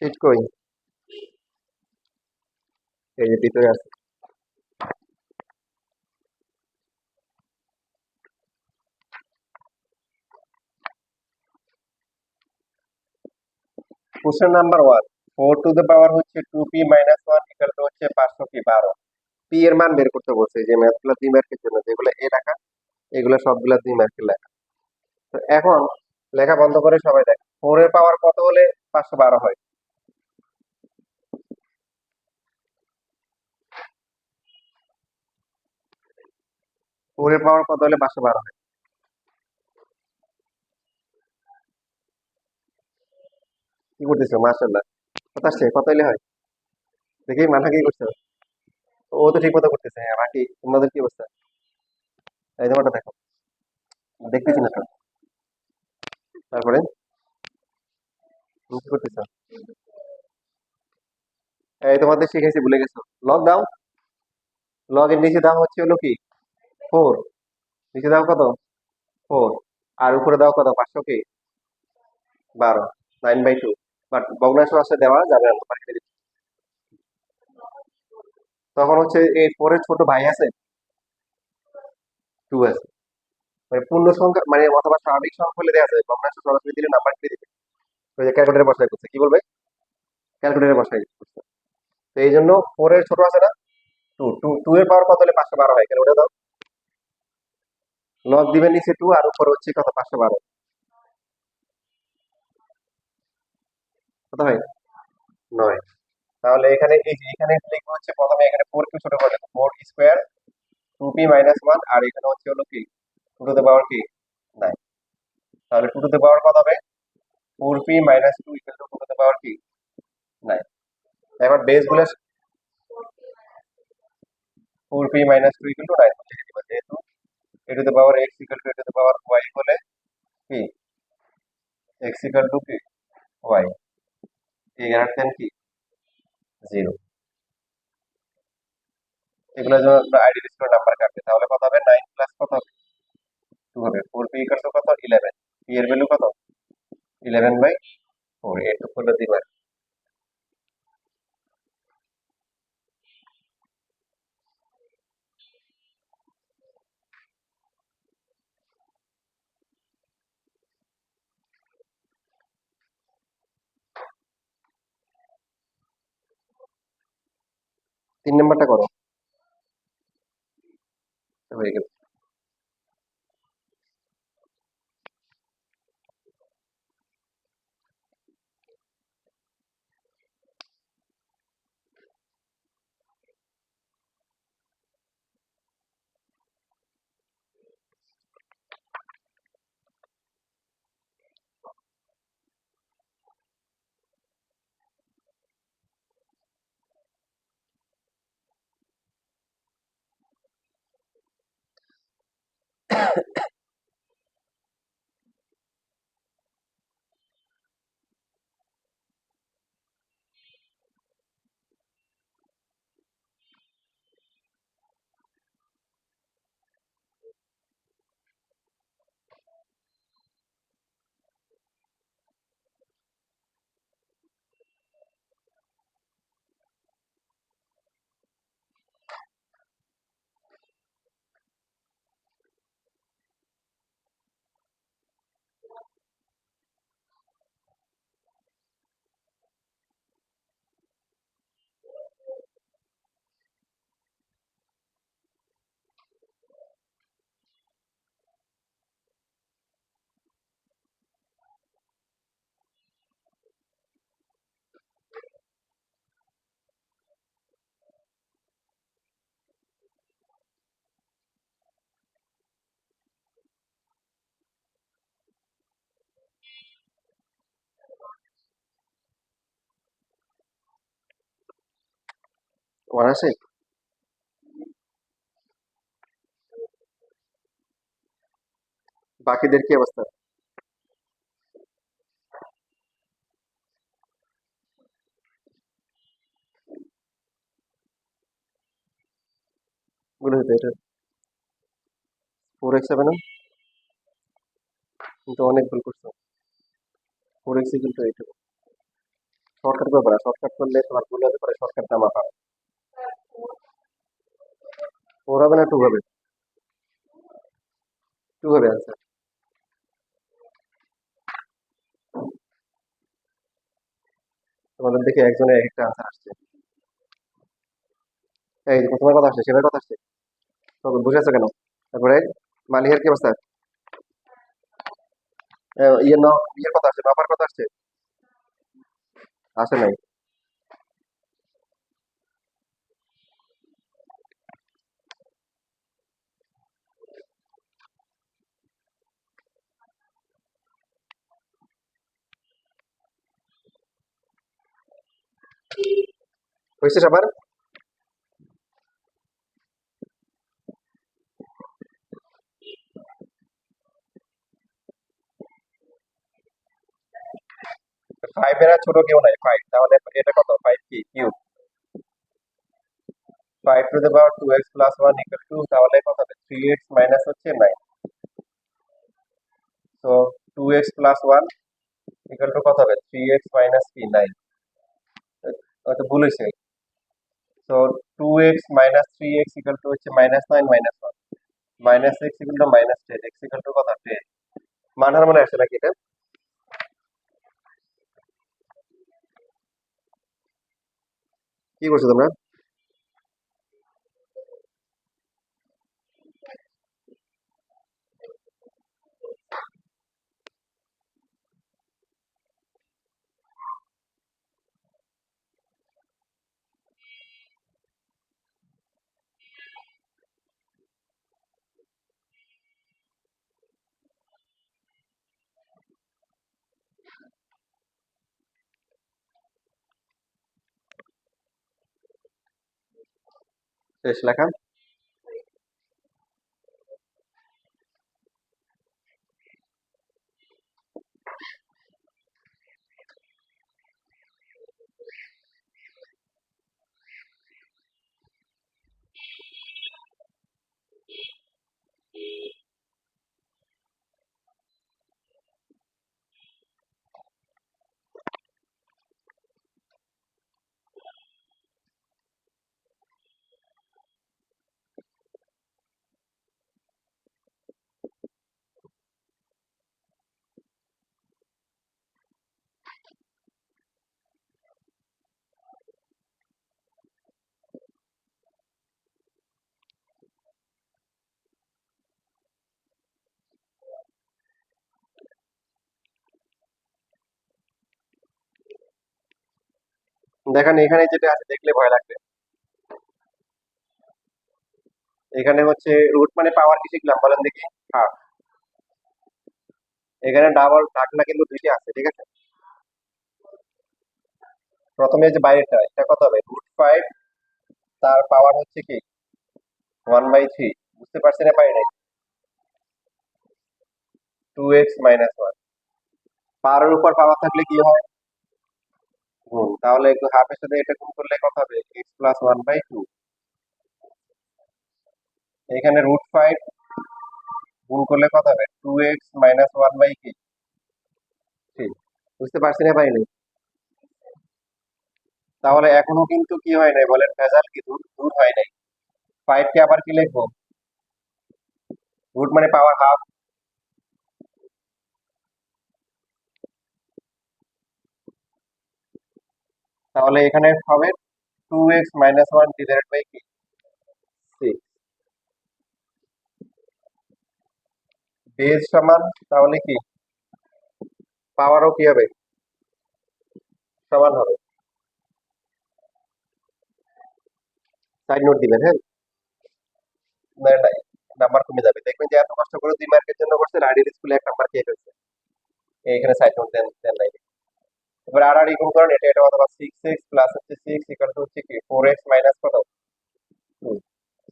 Seat কই? এই যে ভিতরে আছে। কোশ্চেন নাম্বার 1, 4 টু দ্য পাওয়ার হচ্ছে 2p মাইনাস 1 ইকুয়াল টু হচ্ছে 500 কি 12। পি এর মান বের করতে বলছে, যে ম্যাথগুলো 2 মার্কের জন্য, যেগুলো এ রাখা এগুলো সবগুলা 2 মার্কের লেখা। তো এখন লেখা বন্ধ করে সবাই দেখ 4 এর পাওয়ার কত হলে 512 হয়? 4 এর পাওয়ার কত হলে 512 হয়? কি করতেছো? মাশাআল্লাহ, কত আসছে? কত হলে হয় দেখি। মাথা কি করছো? ও তো ঠিক মতো করতেছে। হ্যাঁ, বাকি তোমাদের কি অবস্থা? এই তোমারটা দেখো, দেখতেছি না তো। তারপরে তুমি কি করতেছো? এই তোমাদের শিখাইছি, ভুলে গেছো? লগ দাও। লগ এর নিচে দাও হচ্ছে হলো কি 4, নিচে দাও কত 4, আর উপরে দাও কত 500 কি 12, 9/2। বাট ভগ্নাংশ আছে দেওয়া যাবে না, বাকি দিচ্ছি। তখন হচ্ছে এই 4 এর ছোট ভাই আছে 2 আছে। মানে পূর্ণ সংখ্যা মানে অথবা স্বাভাবিক সংখ্যা হলে দেওয়া যায়, ভগ্নাংশ সরাসরি দিলে নাম্বার দিয়ে দিবে। ওই যে ক্যালকুলেটরে বসাই করছে, কি বলবে? ক্যালকুলেটরে বসাই করছে। তো এই জন্য 4 এর ছোট আছে না 2, 2 এর পাওয়ার কত হলে 512 হয়? ক্যালকুলেটর দাও। লগ দিবেন নিচে 2 আর উপরে হচ্ছে কত 512, কত হয়? 9। তাহলে এখানে এই যে এখানে লিখবো হচ্ছে প্রথমে এখানে 4 কে ছোট করে 4 স্কয়ার 2p মাইনাস 1, আর এখানে হচ্ছে হলো কি 2 টু দ্য পাওয়ার কি 9। তাহলে 2 টু দ্য পাওয়ার কত হবে? 4p minus 2 equal to 2 two the power কি 9। এবার বেস গুলো 4p মাইনাস 2 ইকুয়াল টু 9 লিখে দিবা, যেহেতু a two the power x equal two a two the power y হলে কি x ইকুয়াল টু কি y, এই গ্রেটার কি 0। এগুলো যখন আইডি স্কোয়ার নাম্বার কাটবে তাহলে কত হবে? 9 প্লাস কত হবে 2 হবে। 4p ইকুয়াল টু কত 11, p এর ভ্যালু কত 11/4, এটুকু হলো দিবা। 3 নাম্বারটা করো, হয়ে গেল। তোমার আছে? বাকিদের কি অবস্থা? গুলো হতো এটা 4x হবে না? কিন্তু অনেক ভুল করছো। 4x ইকুয়াল টু 8 হবে। শর্টকাট করবে না, শর্টকাট করলে তোমার ভুল হতে পারে, শর্টকাটটা মাথা। 4 হবে না 2 হবে? 2 হবে আনসার। তোমাদের দেখে একজনের এক একটা আনসার আসছে। এই যে তোমার কথা আসছে, সেবার কথা আসছে, তো বুঝেছো কেন? তারপরে মালিহার কি অবস্থা? ইয়ে ইয়ের কথা আসছে, বাবার কথা আসছে, আসে নাই? হয়েছে সবার? 5 এর আর ছোট কেউ নাই, 5, তাহলে এটা কত? 5 কি cube? 5 two the power 2x plus 1 equal to, তাহলে কত হবে? 3x মাইনাস হচ্ছে 9। তো 2x প্লাস 1 ইকুয়াল টু কত হবে? 3x মাইনাস কি 9? হয়তো ভুল হয়েছে। তো 2x মাইনাস 3x ইকুয়াল টু হচ্ছে minus 9 minus 1, minus x equal to minus 10, x equal to কত? 10। মানহার মনে আসছে নাকি এটা? কি করছো তোমরা? শেষ লেখা। দেখেন এখানে যেটা আছে দেখলে ভয় লাগবে। এখানে হচ্ছে রুট মানে পাওয়ার কি শিখলাম বলেন দেখি? হাফ। এখানে ডাবল ঢাকনা কিন্তু দুইটা আছে, ঠিক আছে? প্রথমে যে বাইরেটা, এটা কত হবে? √5, তার পাওয়ার হচ্ছে কি 1/3। বুঝতে পারছি না পারি নাই? 2x minus 1। পাওয়ারের উপর পাওয়ার থাকলে কি হয়? গুণ। তাহলে একটু হাফের সাথে এটা গুণ করলে কত হবে? x plus 1/2। এখানে √5 গুণ করলে কত হবে? 2x minus 1/কি 3। বুঝতে পারছি না পারি নাই? তাহলে এখনো কিন্তু কি হয় নাই বলেন? ভেজাল কি দূর দূর হয় নাই? 5 কে আবার কি লিখবো? রুট মানে পাওয়ার হাফ। তাহলে এখানে হবে 2x মাইনাস 1 ডিভাইডেড বাই কি 6। বেজ সমান, তাহলে কি পাওয়ারও কি হবে? সমান হবে। সাইড নোট দিবেন, হ্যাঁ? না নাই, নাম্বার কমে যাবে। দেখবেন যে এত কষ্ট করে 2 মার্কের জন্য করছে, আইডিয়াল স্কুলে 1 নাম্বার খেয়ে ফেলছে। এখানে সাইড নোট দেন দেন নাই। এবার আর গুণ করেন, এটা এটা অথবা 6x প্লাস হচ্ছে 6 ইকুয়াল টু হচ্ছে কি 4x মাইনাস কত 2।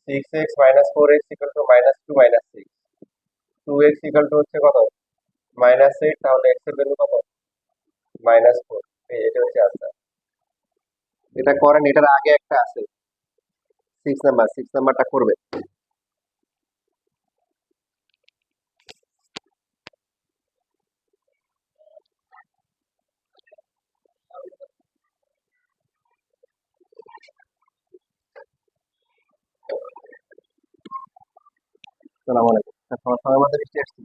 6x minus 4x equal to minus 2 minus 6। 2x equal to হচ্ছে কত? মাইনাস 8। তাহলে x এর ভ্যালু কত? -4। এটা হচ্ছে আনসার। এটা করেন, এটার আগে একটা আছে 6 নাম্বার, 6 নাম্বারটা করবে। আসসালামু আলাইকুম। তোমার সময় মতো বৃষ্টি আসছে?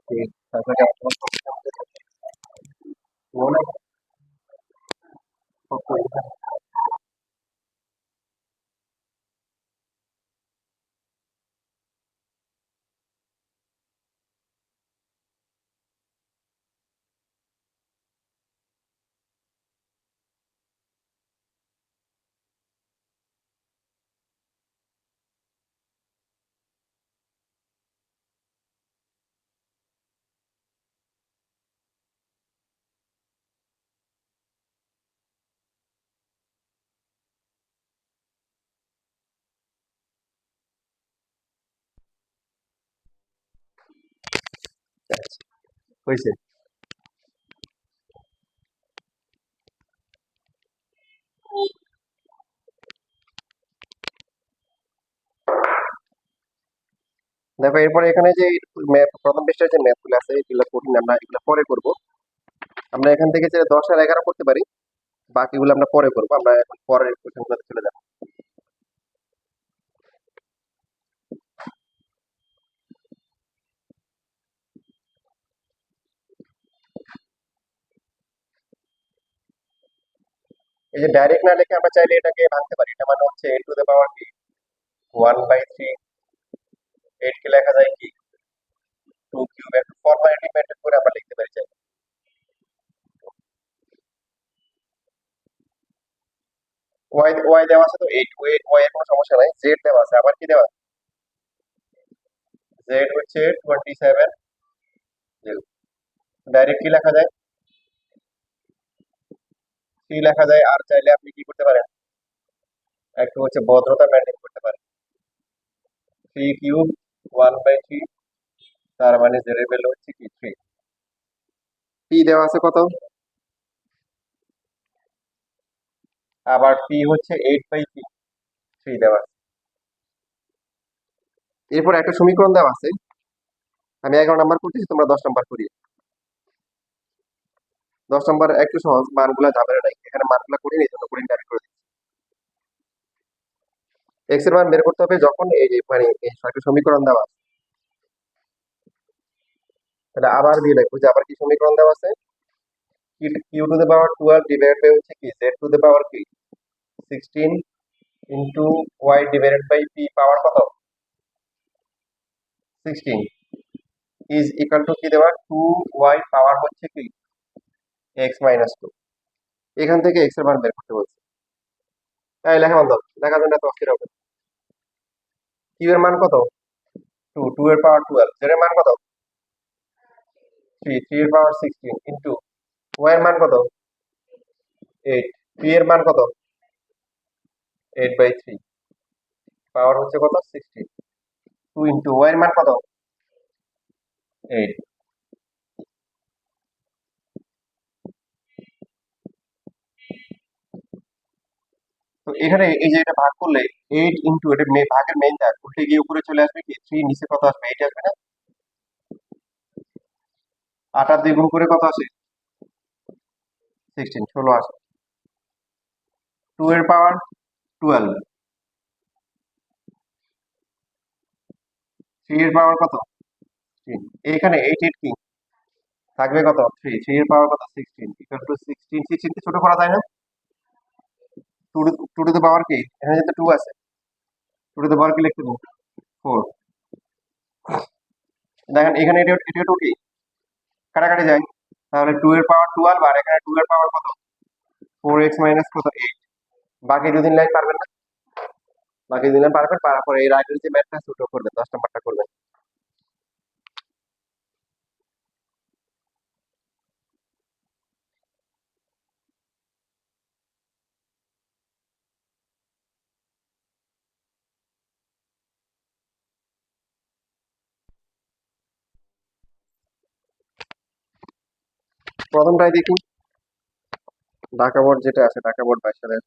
ঠিক, তারপরে কেমন তোমার মনে হয়েছে? দেখো এরপরে এখানে যে ম্যাপ প্রথম পৃষ্ঠার যে ম্যাপ গুলো আছে এগুলো কঠিন, আমরা এগুলো পরে করব। আমরা এখান থেকে যে 10 আর 11 করতে পারি, বাকিগুলো আমরা পরে করব। আমরা এখন পরের কোশ্চেন গুলোতে চলে যাব। এই যে ডাইরেক্ট না লিখে আমরা চাইলে এটাকে ভাঙতে পারি। এটা মানে হচ্ছে 8 টু দ্য পাওয়ার কি 1/3, 8 কে লেখা যায় কি 2 কিউব। একটু ফর্মালিটি মেনটেন করে আমরা লিখতে পারি চাই। ওয়াই ওয়াই দেওয়া আছে তো 8, ওয়াই ওয়াই এর কোনো সমস্যা নাই। জেড দেওয়া আছে, আবার কি দেওয়া আছে? জেড হচ্ছে 27। ডাইরেক্ট কি লেখা যায়? 3 লেখা যায়। আর চাইলে আপনি কি করতে পারেন, একটু হচ্ছে ভদ্রতা মেনটেন করতে পারেন। 3 কিউব 1/3, তার মানে জেড এর ভ্যালু হচ্ছে কি 3। পি দেওয়া আছে কত? আবার পি হচ্ছে 8/3 দেওয়া আছে। এরপর একটা সমীকরণ দেওয়া আছে, আমি 11 নাম্বার করতেছি, তোমরা 10 নাম্বার করি। 10 নাম্বার একটু সহজ, মানগুলা ঝামেলা নাই, এখানে মানগুলা করি এই জন্য করি আমি করে দিচ্ছি। এক্স এর মান বের করতে হবে যখন এই যে মানে এই একটা সমীকরণ দেওয়া আছে। তাহলে আবার দিয়ে রাখবো যে আবার কি সমীকরণ দেওয়া আছে, Q to the power 12 divided by হচ্ছে কি জেড টু দ্য পাওয়ার কি 16 into Y divided by P power কত 16 ইজ ইকুয়াল টু কি দেওয়া 2y পাওয়ার হচ্ছে কি x-2। এখান থেকে x এর মান বের করতে বলছে। তাই লেখা বন্ধ, লেখা জন্য এত অস্থির হবে। কিউ এর মান কত 2, 2 এর পাওয়ার 12, জেড এর মান কত 3, 3 এর পাওয়ার 16 ইন্টু ওয়াই এর মান কত 8, পি এর মান কত 8/3 পাওয়ার হচ্ছে কত 16, 2 ইন্টু ওয়াই এর মান কত 8। তো এখানে এই যে এটা ভাগ করলে 8 ইন্টু এটা ভাগের মেইন দাগ উল্টে গিয়ে উপরে চলে আসবে কি 3, নিচে কত আসবে 8 আসবে না। 8 আর 2 গুণ করে কত আসে 16, 16 আসে। 2 এর পাওয়ার 12, 3 এর পাওয়ার কত 3, এখানে 8 8 কি থাকবে কত 3, 3 এর পাওয়ার কত 16 ইকুয়াল টু 16, 16 কে ছোট করা যায় না। 2 টু টু দ্য পাওয়ার কি এখানে যেহেতু 2 আছে, 2 টু দ্য পাওয়ার কি লিখতে দেবো 4। দেখেন এখানে এটা এটা 2 কি কাটাকাটি যায়, তাহলে 2 এর পাওয়ার 12 আর এখানে 2 এর পাওয়ার কত 4x মাইনাস কত 8। বাকি 2 দিন লাইন পারবেন না, বাকি 2 দিন পারবেন, পারার পরে এর আগের যে ম্যাথটা ছোট করবেন 10 নাম্বারটা করবেন। প্রথমটাই দেখি, ঢাকা বোর্ড যেটা আছে, ঢাকা বোর্ড 22 সালের।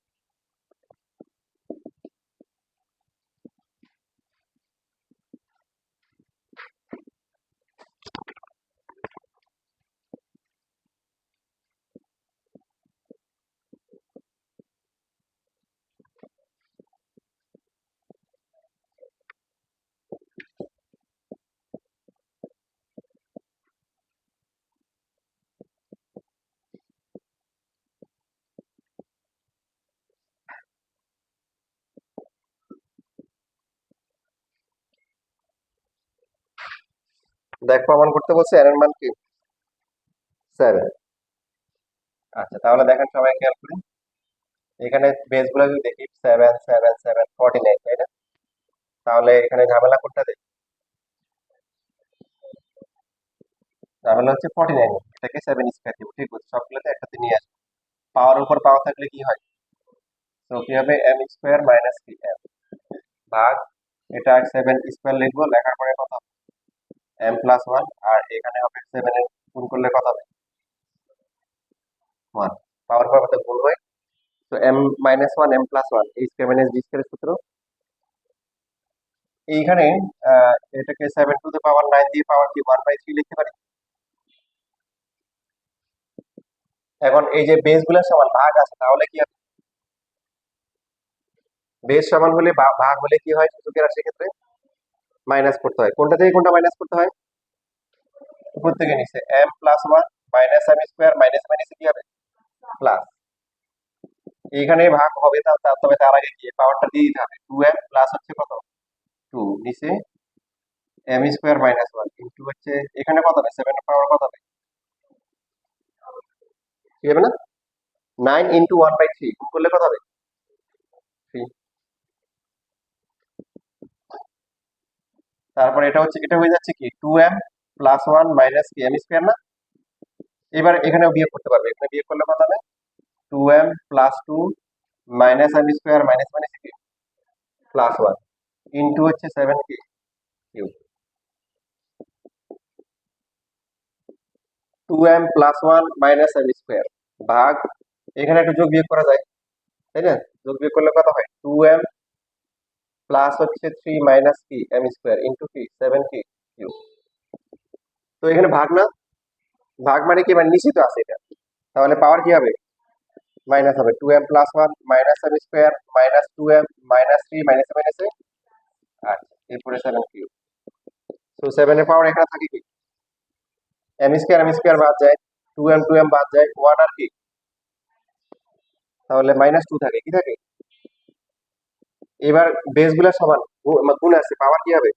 দেখ প্রমাণ করতে বলছে n এর মান কি 7। আচ্ছা তাহলে দেখেন সবাই খেয়াল করি, এখানে বেস গুলো যদি দেখি 7 7 7 49, তাই না? তাহলে এখানে ঝামেলা কোনটা দেয়? ঝামেলা হচ্ছে 49, এটাকে 7 স্কয়ার দিব, ঠিক আছে? সবগুলোতে একসাথে নিয়ে আসবো। পাওয়ার উপর পাওয়ার থাকলে কি হয়? তো কি হবে, m স্কয়ার মাইনাস কি m ভাগ, এটা 7 স্কয়ার লিখবো, লেখার পরে কত হবে? m প্লাস 1, আর এখানে হবে 7 এর গুণ করলে কত হবে? 1। পাওয়ার পাওয়ার মধ্যে গুণ হয়, তো m মাইনাস 1 m প্লাস 1 এই স্কয়ার মাইনাস বি স্কয়ার সূত্র। এইখানে এটাকে 7 টু দ্য পাওয়ার 9 দিয়ে পাওয়ার কি 1/3 লিখতে পারি। এখন এই যে বেস গুলোর সমান ভাগ আছে, তাহলে কি হবে? বেস সমান হলে ভাগ হলে কি হয় সূচকের রাশির ক্ষেত্রে? মাইনাস করতে হয়। কোনটা থেকে কোনটা মাইনাস করতে হয়? উপর থেকে নিচে। m plus 1 minus m square minus মাইনাসে কি হবে? প্লাস। এইখানে ভাগ হবে, তবে তার আগে কি পাওয়ারটা দিয়ে দিতে হবে। 2m প্লাস হচ্ছে কত? 2 নিচে m স্কয়ার মাইনাস 1 ইনটু হচ্ছে এখানে কত হবে? 7 এর পাওয়ার কত হবে? কি হবে না? 9 ইনটু 1/3 গুণ করলে কত হবে? 3। তারপরে এটা হচ্ছে, এটা হয়ে যাচ্ছে কি 2m প্লাস 1 মাইনাস কি m স্কয়ার না? এবার এখানেও বিয়োগ করতে পারবে, এখানে বিয়োগ করলে কত হবে? 2m plus 2 minus m square minus minus কি প্লাস 1 ইনটু হচ্ছে 7 কি cube. 2m plus 1 minus m square ভাগ, এখানে একটু যোগ বিয়োগ করা যায়, তাই না? যোগ বিয়োগ করলে কত হয়? 2m প্লাস হচ্ছে 3 মাইনাস কি m স্কয়ার ইনটু কি 7 কি কিউব। তো এখানে ভাগ না, ভাগ মানে কি, মানে নিশ্চিত আছে এটা, তাহলে পাওয়ার কি হবে? মাইনাস হবে। 2m plus 1 minus m square minus 2m minus 3 minus মাইনাসে। আচ্ছা এরপরে 7 কিউব। তো 7 এর পাওয়ার এখানে থাকে কি m স্কয়ার বাদ যায়, 2m বাদ যায়, 1 আর কি, তাহলে মাইনাস 2 থাকে, কি থাকে? এবার বেস গুলা সমান, গুণ আছে, পাওয়ার কি হবে?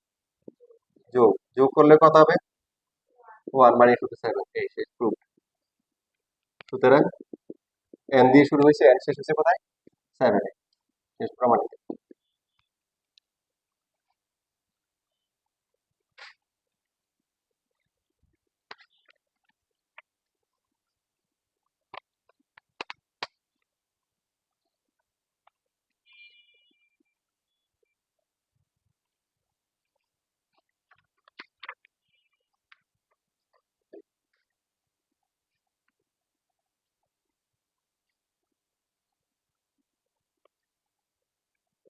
যোগ। যোগ করলে কত হবে? 1 মানে 2 7, এই শেষ প্রুফ। সুতরাং n দিয়ে শুরু হয়েছে, n শেষ হচ্ছে কোথায়? 7 এ। শেষ প্রমাণিত।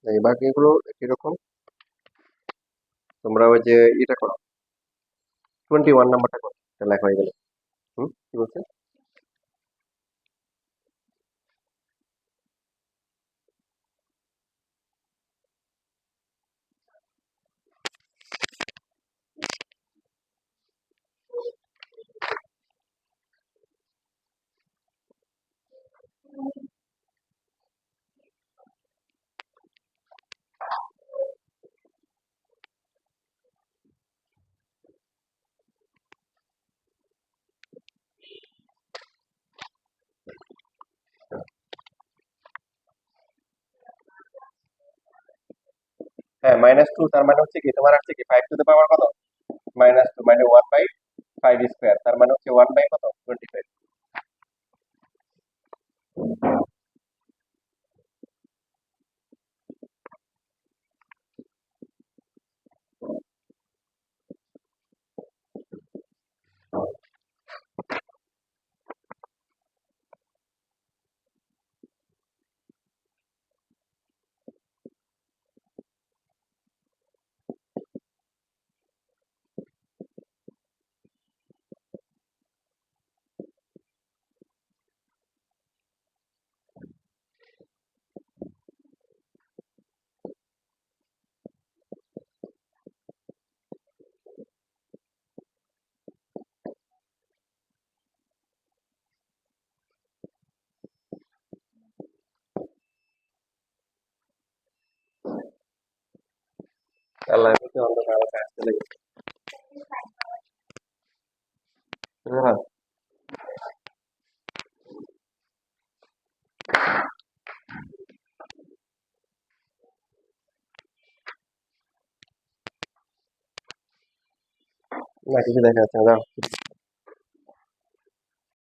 এই বাকিগুলো কিরকম? তোমরা ওই যে এটা করো, 21 নাম্বারটা করো, এটা লেখা হয়ে গেল। কি বলছে? হ্যাঁ -2, তার মানে হচ্ছে কি তোমার আসছে কি 5 টু দ্য পাওয়ার কত? -2 মানে 1/5 স্কয়ার, তার মানে হচ্ছে 1 বাই কত? 25। আল্লাহ, অন্ধকার আসতে লেগেছে। হ্যাঁ, না কিছু দেখা যাচ্ছে না, দাঁড়াও।